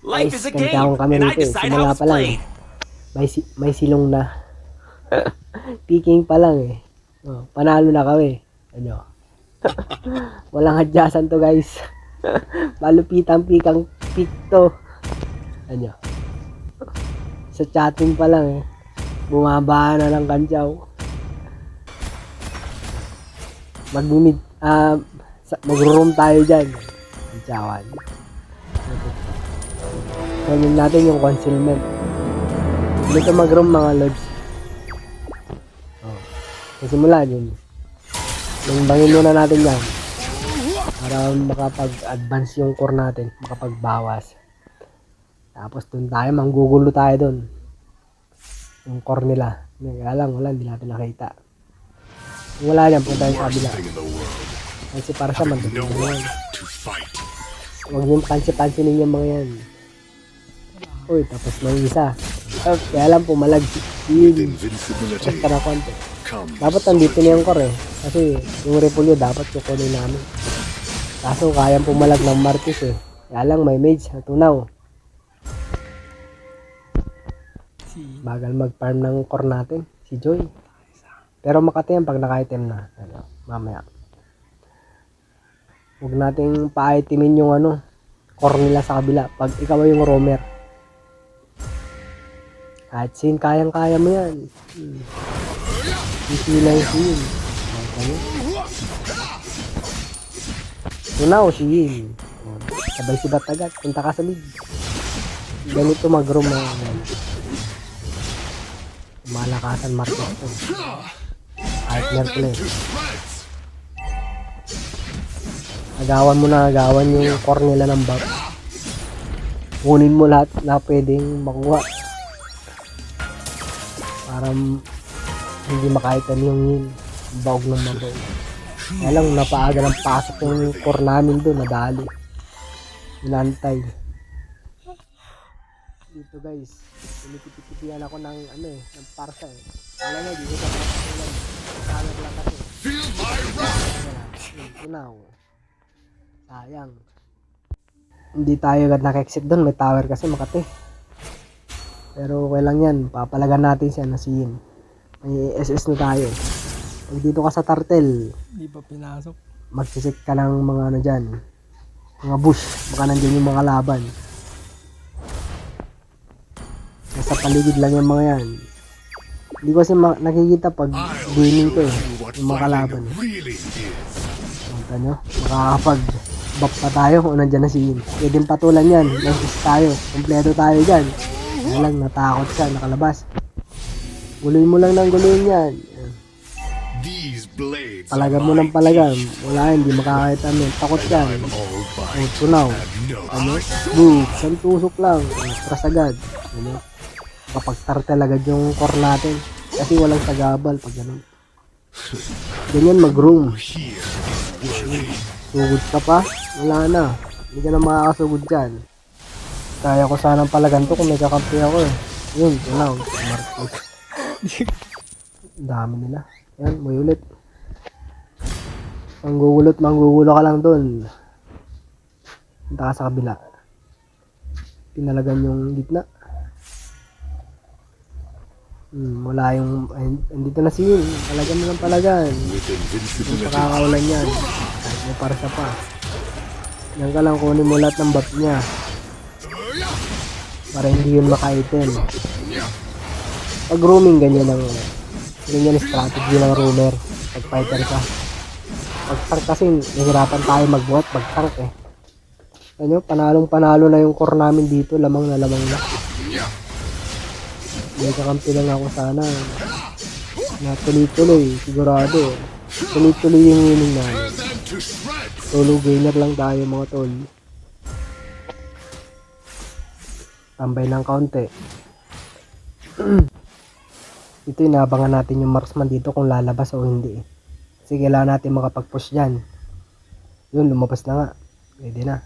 Life Guys, is a kantaon game, kami and I rito eh. decide how Simula it's pa lang. played. May silong na. Picking pa lang eh. Oh, panalo na kami. Ano? Walang hadyasan to guys. Malupitang pikang pick to. Ano? Sa chatting pa lang eh. Bumaba na ng kantsaw. Mag-room tayo dyan. Kantsawan. Kunin natin yung concealment. Dito mag-room mga lods. Oh. Simula yun. Bangin muna natin yan. Para makapag-advance yung core natin. Makapagbawas. Tapos dun tayo, manggugulo tayo dun. Yung core nila. Kaya lang, wala, hindi natin nakita. Kung wala yan, punta yung kabila. Kasi para sa mandali mo yan. Huwag yung pansi-pansinin yung mga yan. Uy, tapos may isa. Kaya lang pumalag. Extra na konti. Dapat nandito na yung core eh. Kasi yung repolyo dapat kukunin namin. Kaso kayang pumalag ng Martis eh. Kaya lang may mage na tunaw. Bagal mag-farm ng core natin. Si Joy. Pero makati yan pag naka-item na. Ano, mamaya. Huwag nating pa-itemin yung core nila sa kabila. Pag ikaw ay yung roamer. Kahit sin, kayang-kaya mo yan. Easy lang sin. Tunaw si Yin. Sabay si Batagat. Punta ka sa mid. Ganito mag-roam na. Malakasan Marcos to. Kahit Merkules. Agawan mo na, agawan yung core nila ng buff. Kunin mo lahat na pwedeng makuha. Para hindi makaitan yung Yin. Baog ng mabaog. Kaya lang napaaga ng pasok yung core namin doon, nadali. Inantay. Dito guys, pinipitipian ako ng ng parsa eh. Alam nga, dito sa parsa lang. Kalag lang kasi. Feel my wrath! Tunaw. Sayang. Hindi tayo agad naka-exit doon, may tower kasi Makati. Pero okay lang yan, papalagan natin siya na Yin. May SS na tayo. Pag dito ka sa turtle, Hindi pa pinasok. magsisit ka ng mga dyan. Mga bush, baka nandyan yung mga laban. Nasa paligid lang yung mga yan. Hindi ko kasi nakikita pag gaming ko eh. Yung mga kalaban. Punta nyo, makakapag-buff pa tayo kung nandyan na si Yin. Pwede patulan yan, nangsis tayo. Kompleto tayo dyan. Kaya lang, natakot siya, nakalabas. Guluhin mo lang ng guluhin yan. Palagam mo ng palagam. Wala yan, hindi makakita mo. Takot yan. O, tunaw. Isang tusok lang. Tras agad. Kapag turtle agad yung core natin. Kasi walang sagabal pag gano'n. Ganyan mag-room. Sugod ka pa? Wala na. Hindi ka na makakasugod dyan. Kaya ko sanang palagan to kung may kakampi ako eh. Yun, tunaw. Dami nila. Yan, may ulit. Manggugulo ka lang dun. Punta ka sa kabila. Pinalagan yung gitna. Wala yung, andito na si Yin. Palagan mo lang palagan. Yung pakakawalan yan. Kahit may parsa pa. Yan ka lang, kunin mo lahat ng buff niya. Para hindi yun maka-item. Pag roaming, ganyan ang ganyan strategy ng roamer. Pag fighter ka. Pag tank kasi, nahirapan tayo magbuhat pag tank eh. Ano, panalong-panalo na yung core namin dito. Lamang na lamang na. May kakampi lang ako sana. Na tuloy-tuloy, sigurado. Tuloy-tuloy yung winning namin. Solo gainer lang tayo mga tol. Tambay ng kaunti. Ito inaabangan natin yung marksman dito kung lalabas o hindi. Kasi kailangan natin makapag-push dyan. Yun, lumabas na nga. Pwede na.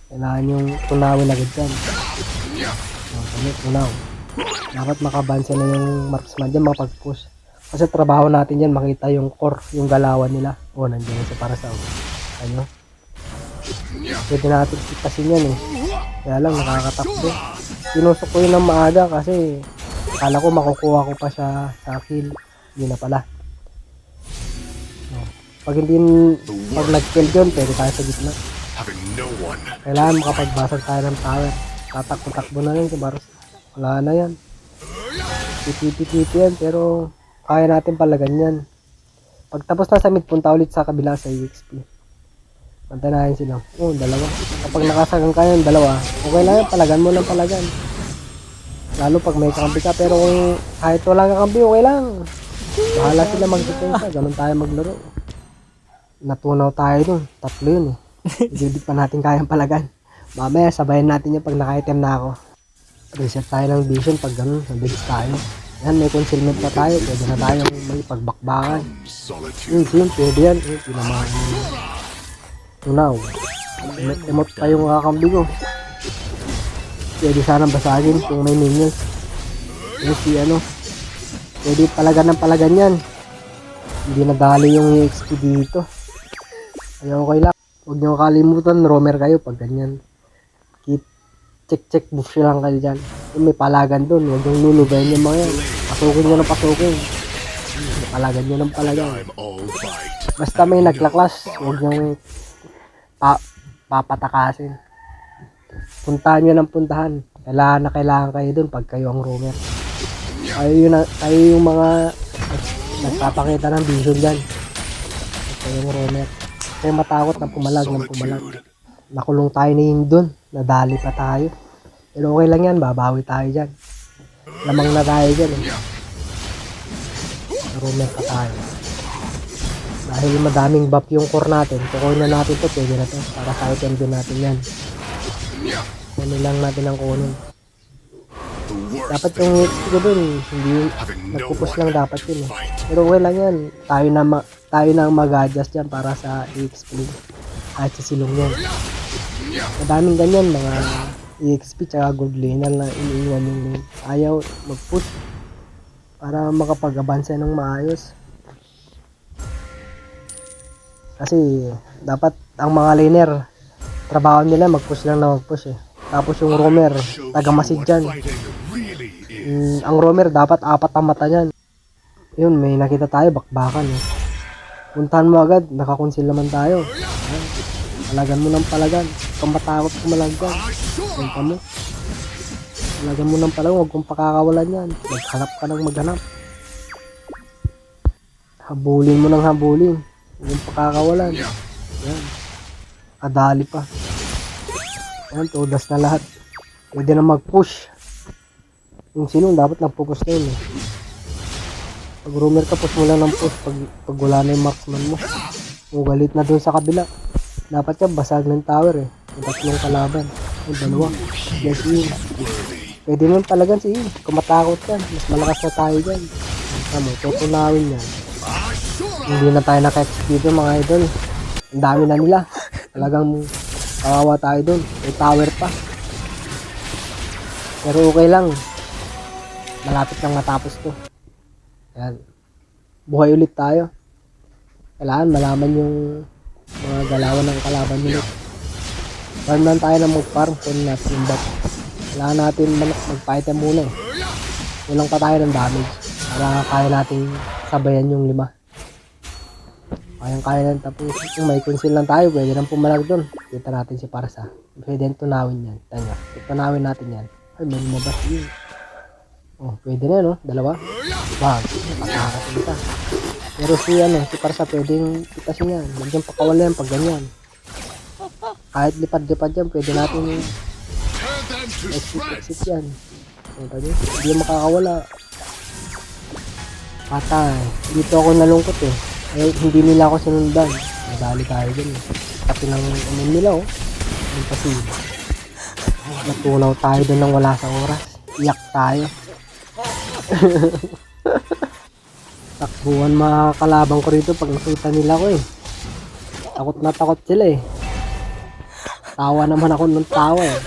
Kailangan yung tunawin agad dyan. Tunaw. Dapat makabansa na yung marksman dyan, makapag-push. Kasi trabaho natin dyan, makita yung core, yung galawan nila. Nandiyan sa para sa ano. Pwede natin sitasin yan eh. Kaya lang nakakatakbo. Tinusok ko yun ng maaga kasi akala ko makukuha ko pa siya sa kill. Hindi na pala. Pag hindi, pag nag-kill yun, pwede tayo sa gitna. Kailangan makapagbasag tayo ng tower. Tatakbo-takbo na lang si Baros. Wala na yan. Titi-titi yan, pero kaya natin pala ganyan. Pag tapos na sa mid, punta ulit sa kabila sa EXP. Pantanahin sila. Dalawa. Kapag nakasagang kayo yung dalawa, okay lang yan, palagan mo lang palagan. Lalo pag may kakampi ka, pero kung kahit wala kakampi, okay lang. Bahala sila mag-defensa, ganun tayo maglaro. Natunaw tayo dun, 3 yun eh. Hindi pa natin kayang palagan. Mamaya sabayan natin yung pag naka-item na ako. Reset tayo ng vision pag ganun, nabilis tayo. Yan, may concealment na tayo, pwede na tayong may pagbakbakan. Yun, pwede yan. Pinamahan mo. Tunaw. Emote pa yung kakambi ko. Pwede sanang basagin kung may minions. Yung si pwede palagan ng palagan yan. Hindi nadali yung EXP dito. Kaya okay lang. Huwag nyo kalimutan, roamer kayo pag ganyan. Check buff lang kayo dyan. Kung may palagan dun, huwag yung lulubayin yung mga yan. Pasukin nyo ng pasukin. May palagan nyo ng palagan. Basta may naglaklas, huwag yung papatakasin. Puntahan nyo ng puntahan. Kailangan kayo dun pag kayo ang roamer. Kayo yung mga nagpapakita ng vision dyan. Kayo yung roamer. Kayo matakot na pumalag. Nakulong tayo ni Ying dun. Nadali pa tayo. Pero okay lang yan, babawi tayo dyan. Lamang na tayo dyan eh. Roamer pa tayo. Dahil madaming buff yung core natin, kukunin na natin to, pwede na to. Para sa item din natin yan. Kunin lang natin ang kunin. Dapat yung XP ko dun, hindi nagpupus lang dapat yun eh. Pero okay lang yan. Tayo na mag-adjust yan para sa EXP. At sa silong yan. Madaming ganyan, mga EXP tsaka gold laner na iniiwan yung lane. Ayaw mag-push para makapag-abansa ng maayos. Kasi dapat ang mga laner, trabaho nila mag-push lang na mag-push eh. Tapos yung roamer, taga-masid dyan. Ang roamer dapat 4 ang mata dyan. Yun, may nakita tayo, bakbakan eh. Puntahan mo agad, nakakonsil naman tayo. Ayan. Palagan mo ng palagan. Kung matakot kumalagyan, punta mo. Palagan mo ng palagan, huwag kong pakakawalan yan. Maghanap ka ng maghanap. Habulin mo ng habulin. Huwag kong pakakawalan. Yan. Kadali pa. Yan, todas na lahat. Pwede na mag-push. Yung sinong dapat nagpo-push na yun eh. Pag roamer ka, push mo lang ng push. Pag wala na yung marksman mo. Ugalit na dun sa kabila. Dapat ka basag ng tower eh. Yung 3 kalaban. Yung 2. Yes, yun. Pwede nun talagang si Ian. Kung matakot yan, mas malakas na tayo dyan. Tama, tutunawin yan. Hindi na tayo naka-XP dito mga idol. Ang dami na nila. Talagang kawawa tayo dun. May tower pa. Pero okay lang. Malapit lang matapos to. Ayan. Buhay ulit tayo. Kailangan malaman yung mga galawan ng kalaban ulit. Farm lang tayo na mag-farm. Kunin natin yung bot. Kailangan natin mag-fighter muna eh. Kulang pa tayo ng damage. Para kaya natin sabayan yung 5. Kaya lang, tapos kung may conceal lang tayo, pwede nang pumalag doon. Kita natin si Parsa. Pwede nang tunawin yan. Tanya, tunawin natin yan. Ay, may lumabas yun. Oh, pwede na no? 2. Wag, patakas kita. Pero si Parsa pwedeng pitasin yan. Nagyang pakawala yan pag ganyan. Kahit lipad-lipad yan, pwede natin exit yan. Hindi yung makakawala. Patay. Dito ako nalungkot eh. Eh, hindi nila ako sinundan. Nadali tayo dyan eh. Pati ng nila oh. Yung kasi natunaw tayo doon nang wala sa oras. Iyak tayo. Takbuhan mga kalabang ko rito pag nakita nila ko eh. Takot na takot sila eh. Tawa naman ako ng tawa eh.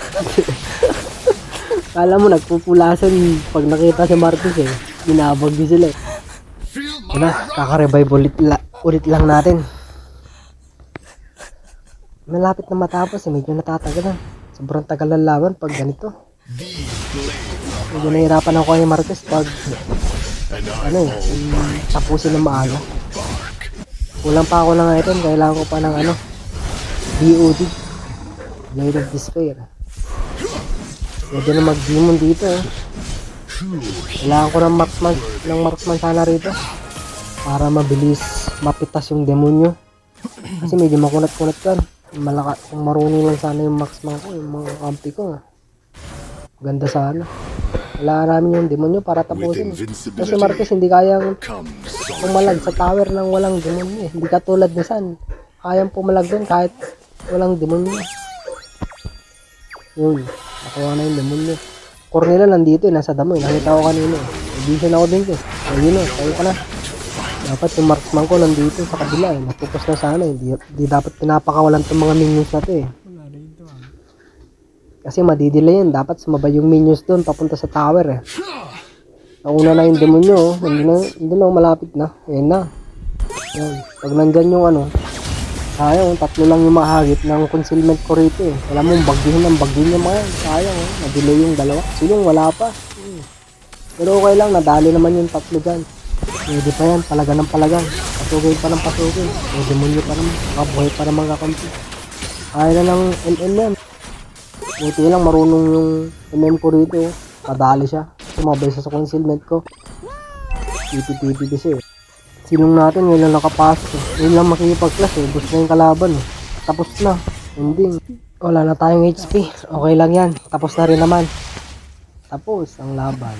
Kala mo nagpupulasan pag nakita si Marcus eh. Binabag din sila eh. Wala, kaka-revive ulit lang natin. Malapit na matapos eh, medyo natatagalan. Sobrang tagal ng laban pag ganito. Medyo nahihirapan ako kay Marquez pag tapusin ng maaga. Kulang pa ako ng item, kailangan ko pa ng BOD. Blade of Despair. Pwede na mag-demon dito Kailangan ko ng marksman sana rito para mabilis mapitas yung demonyo. Kasi medyo makunat-kunat kan. Kung marunong lang sana yung marksman ko, yung mga kampi ko. Ganda sana. Wala namin yung demonyo para tapusin. Kasi Marquez hindi kayang pumalag sa tower ng walang demonyo. Hindi katulad ni San. Kayang pumalag doon kahit walang demonyo. Yun. Nakuha na yung demonyo. Core nila nandito nasa damo Nakita ko kanina Edition ako din Ayun tayo ka na. Dapat yung marksman ko nandito sa kabila Natupos na sana Di dapat pinapakawalan itong mga minions na to Kasi madidelay yan. Dapat sumabay yung minions doon papunta sa tower Nauna na yung demonyo Hindi na malapit na. Ayan na. Ayan. Pag nandyan yung sayang, 3 lang yung mahagip ng concealment ko rito Alam mo, bagdihin yung mga yan. Sayang na-delay yung 2. Silong wala pa. Pero okay lang, nadali naman yung 3 dyan. Pwede pa yan, palagan ng palagan. Pasugin pa ng pasugin. May demonyo pa naman. Makabuhay pa naman kakampi. Kaya na ng MM yan. Buti lang marunong yung MM ko rito. Nadali siya. Sumabay siya sa concealment ko. TP kasi Silong natin ngayon lang nakapasok Ngayon lang makikipag-class Gusto na yung kalaban Tapos na. Ending. Wala na tayong HP. Okay lang yan. Tapos na rin naman. Tapos ang laban.